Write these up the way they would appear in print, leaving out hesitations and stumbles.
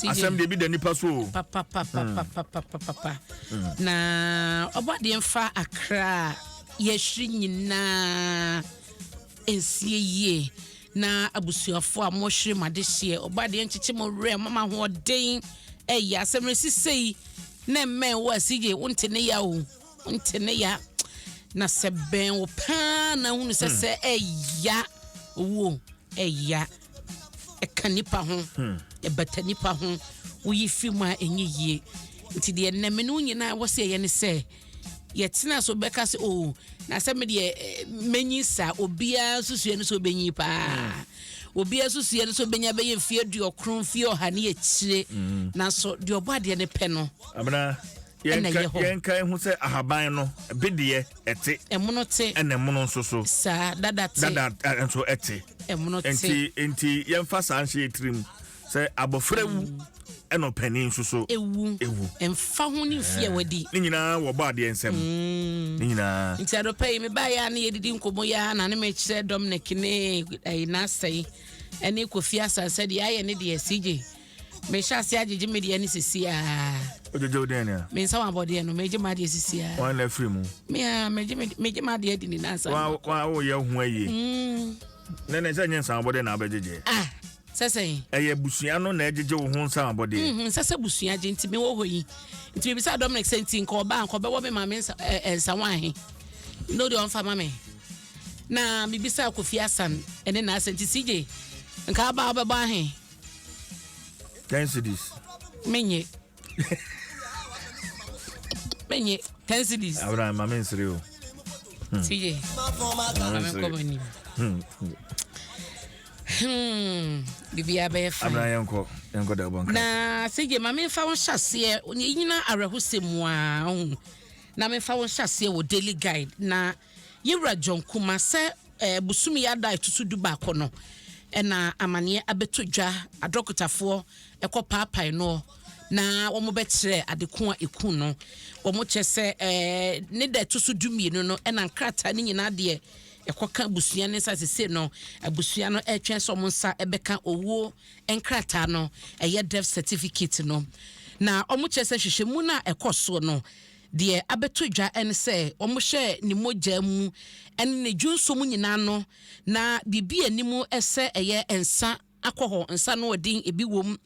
asem de bi da nipa so papa na obade mfa akra yehri nyina ensie yie na abusuafo a mo hwere madehye obade nchiche mo re mama ho den eya asem resisei na men wo asije wontene ya o wontene ya na seben wo pa na hunu sese eya wo eya ekanipa ho ebatanipa ho wo fima enye yie nti de nemenu nyina wo se ye ne se yetina so beka se o na se me de menyisa obia susue ne so benyi pa obia susue ne so benya be ye fie duokron fie oha ne ekire na so de obade ne pe no abena yenka hu se ahaban no bidie ete emono te ene mono nso so sa dada enso ete emono te enti yemfa sanhye trim se abofrawu eno panin nso so ewu emfa ho ne fie wadi ni nyina wo ba de ensem ni nyina nti adopai me ba ya na yedidi nkomo ya na ne me kire Dominic ne na sei ene kofi asase de aye ne de CJ me sha se agege me de ne sisi a ojojo de ne me nsa wa bode no me gema de sisi a wan la free mu me gema de di ni na sa wa wo ye hu aye ne se nyensa bode na abejeje sese eye busua no na ejeje wo hu nsa abode sese busua je nti me wo hoyi nti bi sa Dominic senti nko be wo me ma me nsa wan no de on fa ma me na bibi sa Kofi Asan ene na senti CJ nka ba ba he tensities menye 10 cities Abraham ma me nsire o CJ bibi abe fa Abraham yanko da bonka na CJ ma me fa won hyase nyina arehusemu a na me fa won hyase wo daily guide na yewra John Kuma se busumi ya da itutu duba kono na amane abetodwa adokotafo ekopapai no na wo mo betre adeko a eku no wo mo chese ne da itutu dumienu no na nkrata ni nyina de ekoka busua ne sasese no abusua no etwen so mo nsa ebeka owo nkrata no eye death certificate no na wo mo chese hwehwemu na ekoso no de abetodwa en se wo mo hwe ni mogya mu en ne dwunso mu nyina no na bibi animu ese eye ensa akoho nsa no odin ebi wom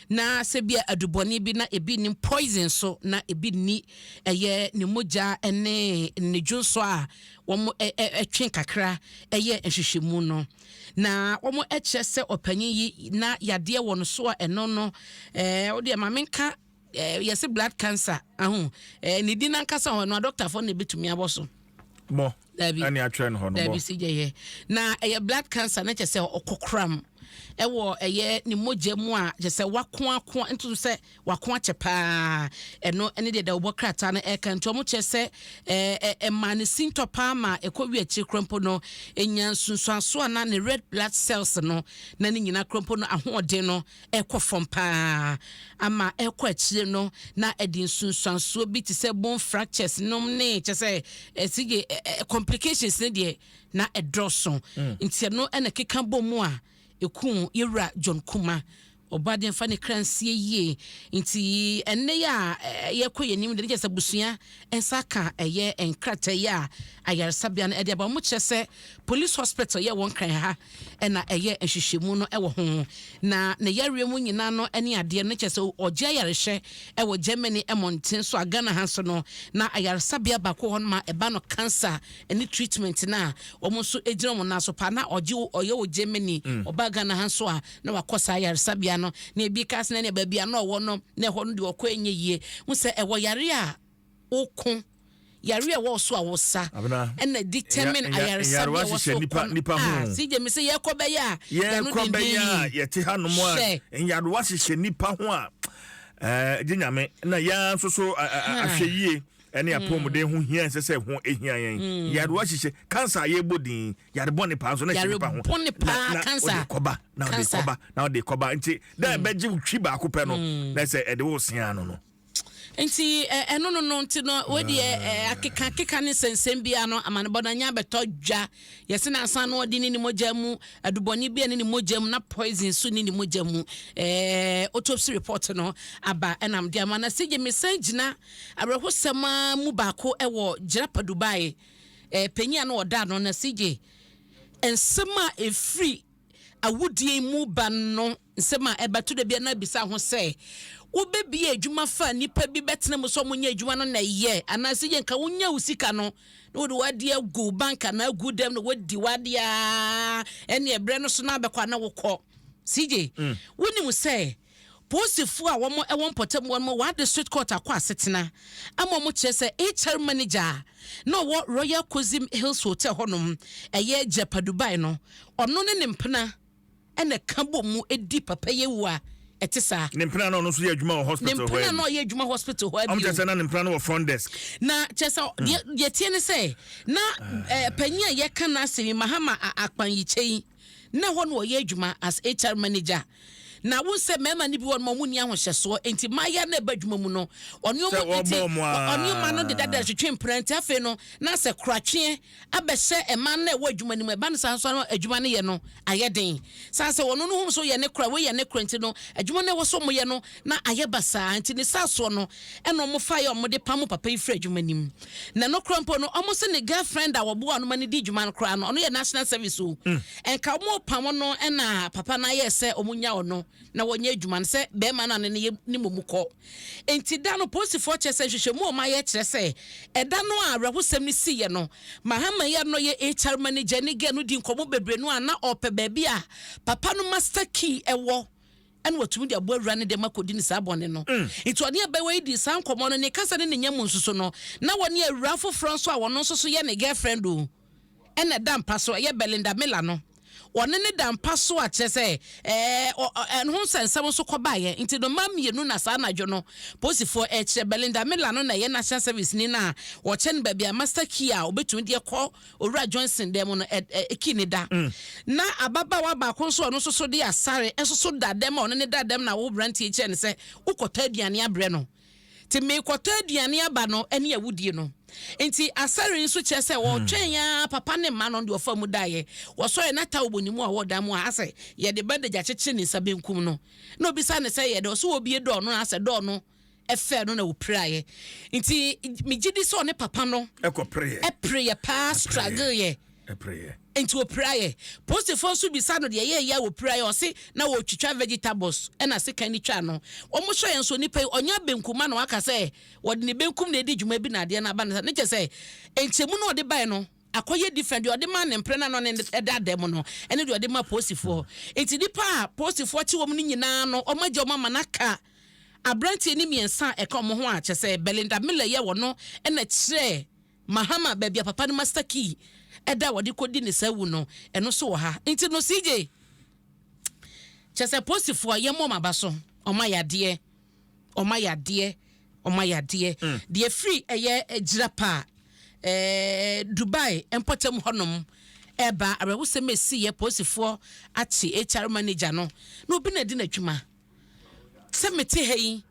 na se bia aduboni bi na ebi ni poison so na ebi ni eye ni mogya ene ne dwunso a wo mo etwen kakra eye nhwehwemu no na wo mo ekyese opanyin yi na yade won so a eno no wo de ma menka yes blood cancer ni di na nkasa ho no doctor for na betumi aboso mo ani atwen ho no bo CJ na blood cancer na kyese okokram ewo ni mogya mu a kyese wako ntu se wako achepa eno ene de obokrata na ekanto mo kyese emane sintopa ma ekowi achi krompo no enya sunsuaso na ne red blood cells no na ni nyina krompo no ahoɔden no ekofom pa ama ekɔ achi no na edin sunsuaso bi ti se bone fractures no ne kyese sige complications ne de na edroso nti no ena keka bomu a ekun yewra John Kuma obade mfa ne kransie yie nti enne ya yekoye nim de kyesa busua ensaka eye enkrata ya ayarsabia na ede ba mu kyese police hospital ye won kran ha ena eye ehwehwemu no ewo ho na ne yare mu nyina no ene ade ne kyese oje ayarehwe ewo Germany emonten so agana ha so no na ayarsabia ba ko hon ma eba no cancer ene treatment na omo so ejira mo na so pa na oje oye wo Germany obagana ha so a na wakosa ayarsabia no na ebi kas na ne ba bia no wo no na ho no de okọ enye yie hu se ewo yare a okun yare a wo so a wo sa na determine ayarsabia wo so nipa ho CJ me se ye ko be ya ye te hanom a yare wa hye nipa ho a ginyame na ya so ahwe yie ene apomode ho hia sese ho ehia yen yare wa hye cancer ye bodin yare bone pa so na hye nipa ho cancer na de koba nti da beji twi ba ko pe no na se ede wo sia no Enti no nti no we de akeka ne sensem bia no amanebona nya beto dwa yesi na asan no odi ni mogya mu aduboni bia ni mogya mu na poison so ni mogya mu autopsy report no aba enam de amana sije message na abrehosema mu baako ewo Jirapa Dubai penya no oda no na sije ensema efri awudie mu ban no nsema ebato de bia na bisa ho se wo bebi adwuma fa nipa bi betena mu so munya adwuma no na ye anase ye nka wonya usika no no de wade agu banka na agu dem no wadi wade a ene ebre no so na abekwa na wokọ CJ woni mu se posifu a womo ewon potem womo wa district court akwa asetena ama mo kire se HR manager no wo Royal Kozim Hills Hotel honom eye Jirapa Dubai no ono ne mpena ene kabo mu edi papa yewu etisa nimpena no so ye adwuma hospital ho nimpena no ye adwuma hospital ho am just na nimpena no front desk na chesa ye tie ne say na panya ye kana semi Mahama akpan yichei na ho no ye adwuma as HR manager na wo se mema ni bi won mo ni ahohyeso enti maya na badwuma mu no onyo ma no de dada twetwe mprant afi no na se kratwe abehye ema na wo adwuma ni mu eba no sanso no adwuma ne ye no ayeden sanse wono no hum so ye ne kra we ye ne krant no adwuma ne wo so mo ye no na ayebasa enti ni saso no eno mo fa ye mo de pam papa ifra adwuma ni mu na no krampo no omo se ne girlfriend a wo bo anu ma ne di adwuma no kra no ono ye national service o enka mo pam no ena papa na ye se omunya ono na wonye adwuma se be ma na ne ni momukọ enti da no posifo chese hwehwemu o ma ye kire se eda no a rehosem ni siye no Mahama ye no ye HR manager ni ge no di nkomo bebre no ana ope baabi a papa no master key ewo ene watumi de aboawura ne de makodi ni sabone no enti one ebe we di san komo no ne kasa ne nyam nsuso no na wone awura foforo so a wono nsuso ye ne girlfriend o ene dampa so ye Belinda Miller no one ne dampa so a chese enho sensem so kobaye nti no mamienu na sa na dwo no posifo eche Belinda Miller no na ye national service ni na wo chen ba bia master key a obetun de kọ Owura Johnson dem no ekinida na ababa wa ba kon so no so de asare enso so da dem on ne da dem na wo branti eche ne se ukota aduane abre no ti me kota aduane aba no ene awudie no enti asare nso chese wo twen ya papa ne ma no de ofa mu daye wo so ye nata obonimu a wo da mu a ase ye de bede ja cheche ne sabenkum no na obisa ne se ye de so obi do no ase do no efe no na wo praye enti mi gidi so ne papa no prayer pa struggle ye prayer enti wo praye postifo so bisa no de ye wo praye o se na wo twitwa vegetables na se kan ni twa no wo mo so ye nso nipa onya benkuma na waka se wo de ne benkum na edi dwuma bi na de na ba ne che se enchemu no de bai no akoye different de man ne mpre na no ne eda dem no ene de ma postifo enti nipa postifo chi wo mu nyina no o maje o mama naka abranti ni miensa e ka mo ho a che se Belinda Miller ye wo no na kire Mahama babia papa no master key eda wodi kodi ne sawu no eno so wo ha enti no CJ chese posifo ye mo mabaso omayade de free eye Jirapa Dubai empotem honom eba abewuse mesi ye posifo achi HR manager no no obi na di na dwuma se meti hei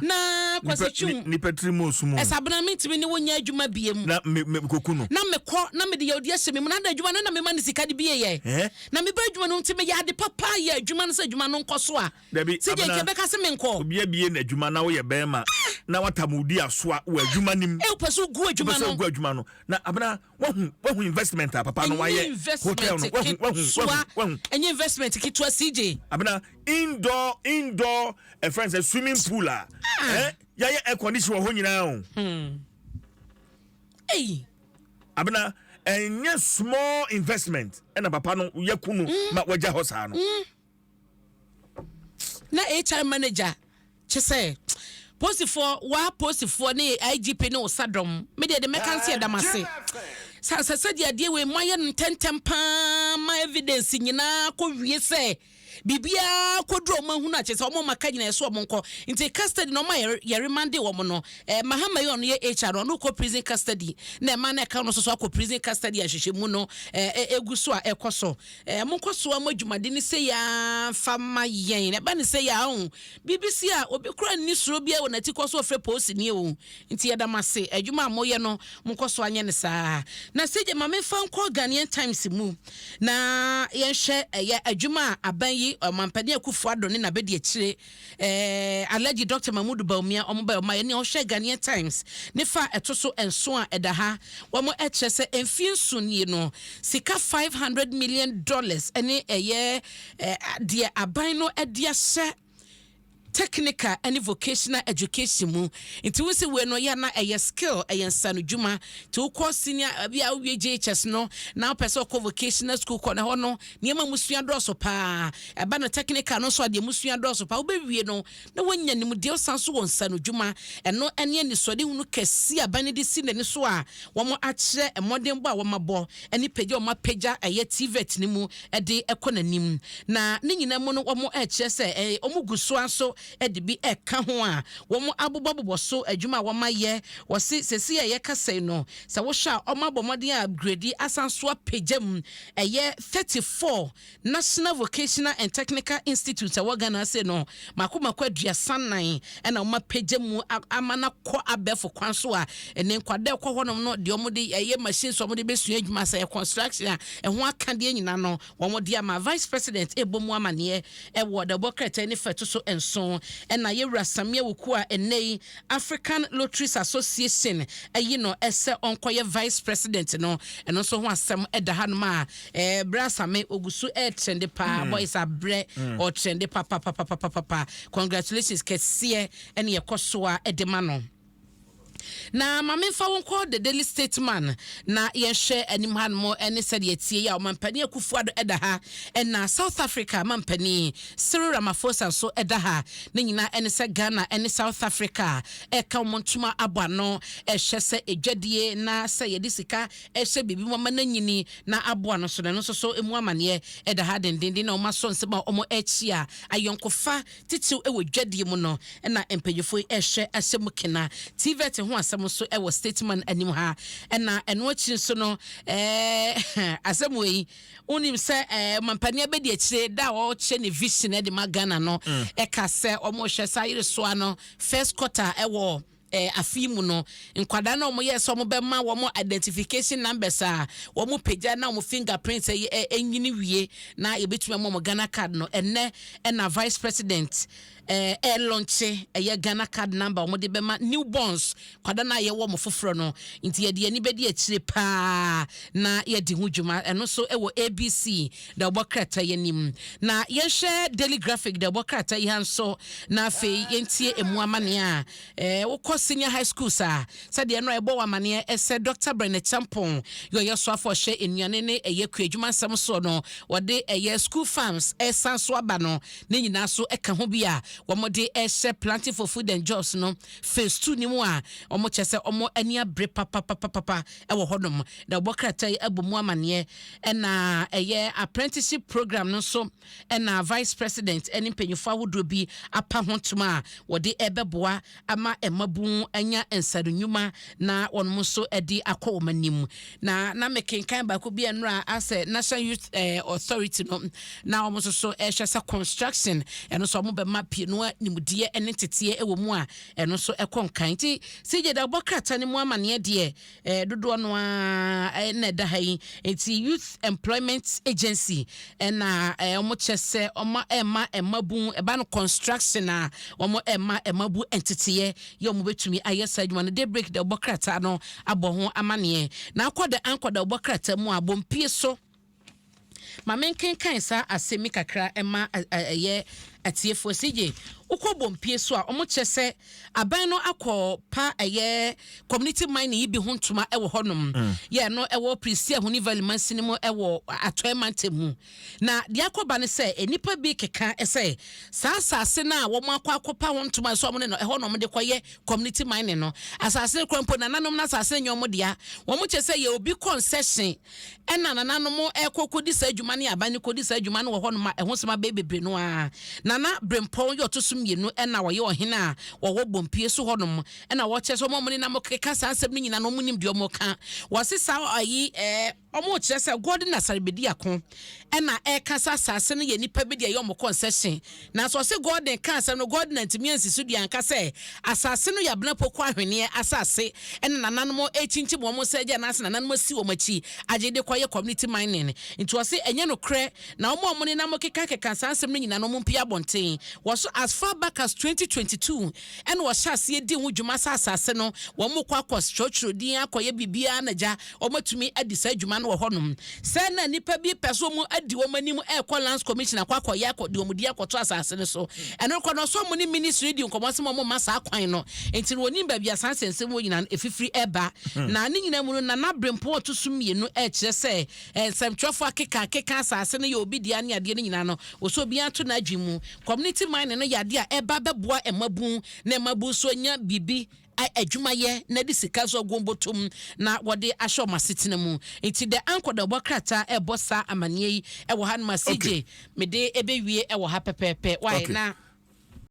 na kwasichum ni petrimo sumo esabna mitimi ni wonya adwuma biem na me kokuno na mekọ na me de yodi asemi mu na da adwuma no na me ma ne sika de biye na me ba adwuma no ntime ya de papa ya adwuma no se adwuma no nkoso a se je ke beka se me nkọ obi abie na adwuma na wo ye bema na watamudi asoa wo adwuma nim peso gu adwuma no na abena wahu investment a papa no waye hotel no wahu any investment kitwa CJ abena indoor a friends a swimming pool ya air condition wo ho nyina o abena enya small investment na papa no yakunu ma waja hosa no na HR manager che say postifo ne IGP ne osadom me de mekanse damase sa dia we moye ntentem pa ma evidence nyina ko wie se bibia kodro ma hu na che se omo maka nyina so omo nko nti custody no ma yere mande wo mo no mahama yo no ye HR no ko prison custody na ma na ka no so ko prison custody ahwehwe mu no eguso a ekoso mo koso amadwumade ni se ya fama yen na ba ni se ya ho BBC a obi kura ni suro bia wo na ti koso ofre post ni o nti yeda mase adwuma mo ye no mo koso anye ne saa na seje ma me fa nko Ghanaian Times mu na yen hwe ye adwuma aban yi mampani akufo adone na bedi akire Alhaji Dr. Mahmoud Baumia omba ma ye ne hwe Ghanaian Times ne fa etoso enso a edaha wo mo eche se emfinsu ni no sika $500 million ene eye de aban no edia hye technical and vocational education mu nti wo se we no ya na skill nsanu dwuma ti wo ko senior bia wo JHS no na person ko vocational school ko na ho no niema musua doso pa eba na technical no so ade musua doso pa wo be wie no na wonya nim de osanso wo nsanu dwuma eno ene ni so de hunu kesi abane de si nani so a wo mo akire emodem bo a wo mabo eni page o ma page TVET ni mu de ekonanim na ne nyina mu no wo mo akire se o mu guso aso edibi eka ho a wo mo abobobo so adwuma wo maye wo se sesi ye kasai no se wo hwa o mabomode upgrade asanso apagam 34 National Vocational and Technical Institute wo Ghana se no makoma aduasanan ena wo mapagam amana kɔ abefo kwanso a ene nkwade kɔ hɔ no de wo de machine so mo de besua adwuma se construction a ho aka de nyina no wo mo de ama Vice President ebomu amane wo de bokrata ne feto so enso ena yewura Samia Wukua enei African Lotteries Association no ese onkoye Vice President no eno so ho asem edaha no ma brasame ogusu trend pa boys abre or trend pa congratulations kese ene yekoso a edema no na mamemfa wonko the Daily Statesman na yehwe anim han mo ene said yetie ya mampani akufo ado edaha na South Africa mampani Cyril Ramaphosa so edaha ne nyina ene se Ghana ene South Africa ka montuma aboano ehwe se edwadie na se yedi sika ehwe bibi mama na nyini na aboano so no so emu amane edaha dendende na o maso nsema omo echia ayonkofa titiw ewo dwadie mu no na empanyefo ehwe asemu kena TVET ho asem so ewo statement anim ha na eno achi so no asem we unim se mampani abedi akire da o che ne vision e de magana no ka se omo hwe sayire so ano first quarter ewo afimu no nkwada na omo yes omo be ma wo identification numbers a wo mo pagya na omo fingerprints enyini wie na yebetuma mo Ghana card no enne na Vice President launch Ghana card number omo de be ma newborns kwada na ye wo mo foforo no nti ye de ani be de akire pa na ye de hu dwuma eno so ewo ABC da obokrata yanim na ye hwe Daily Graphic da obokrata yan so na fe yentie emu amane a wo senior high school sa said no ebo wamane ese Dr. Brenner Champon yo yeso afo hye enuane ne eyeku adwuma nsam so no wode school farms esanso aba no ne nyina so eka ho bia wo mode ehye planting for food and jobs no phase 2 ni mu a omo chese omo ani abre papa ewo hodom da bokrata abomu amane na apprenticeship program no so na Vice President eni mpanyufo ahodo bi apa hontuma wode ebeboa ama emabu anya ensadunyuma na wonmo so edi akowomanim na mekenkan ba ko bia nra ase National Youth Authority no na omo so ehwesa construction eno so omo be map no nimudie ene tete ewo mu a eno so ekonkan ti sije da bokrata ne mu amane de dodo no a na da hai enti Youth Employment Agency na omo chese omo emabu eba no construction a omo emabu entity ye omo betumi ayesa adwuma no de break the bokrata no abo ho amane na akoda ankoda bokrata mu abompie so mamenkenkan sa asemi kakra ema atiefo CJ ukobom pie so a omo kyese aban no akọ pa community mining yi bi hontuma ewo honom ye no ewo Prisia Huni Valley mansinimo ewo atoemantemu na de akoba ne se enipa bi keka ese sa asase na wo mo akwa hontuma so omo ne no honom de koye community mining no asase kwampo na nanom na asase nyom dia wo mo kyese ye obi concession ena nanom ekokodi sa adwuma ne aban ne kodi sa adwuma ne wo honom ehosema bebebre no a nana brempon yo to mienu ena wo ye ohena wo bompie so honom ena wo kye so momni na mo keka sa asem ni nyina no munim de omo ka wo sesa ayi omo kye se god na sarebedi akon ena kasa asase no ye nipa bi de ye omo concession na so se god ka asem no god na ntimi ansisu de anka se asase no ya Abena Opokua Ahweneɛ asase ena nananmo echinchi mo se je na asena nananmo si wo machi agede koye community mining nti wo se enye no kre na omo ni na mo keka sa asem ni nyina no mo mpia bonten wo so as far back as 2022 and was shasi di hu dwuma sa asase no wo mo kwa structure din akoye bibia na ja o matumi adisa dwuma no wo honom se na nipa bi peso mu adi wo manim Lands Commission akwa ya akodi omudi akoto asase no so eno ko no so mu ni ministry di nkomoso mo masa akwan no enti woni ba bia sansense wo nyina efifiri eba na ni nyina mu na brempo oto sumienu kire se semtwofo akeka asase no ye obi dia ne ade ni nyina no wo so bia to na adwimu community mining no yade a eba beboa emabu na emabu so nya bibi adwumaye na di sika so gombotom na wode ahyo masetena mu enti de ankoda bokrata ebosa amanie yi ewo han masije mede ebewie ewo ha pepepe why na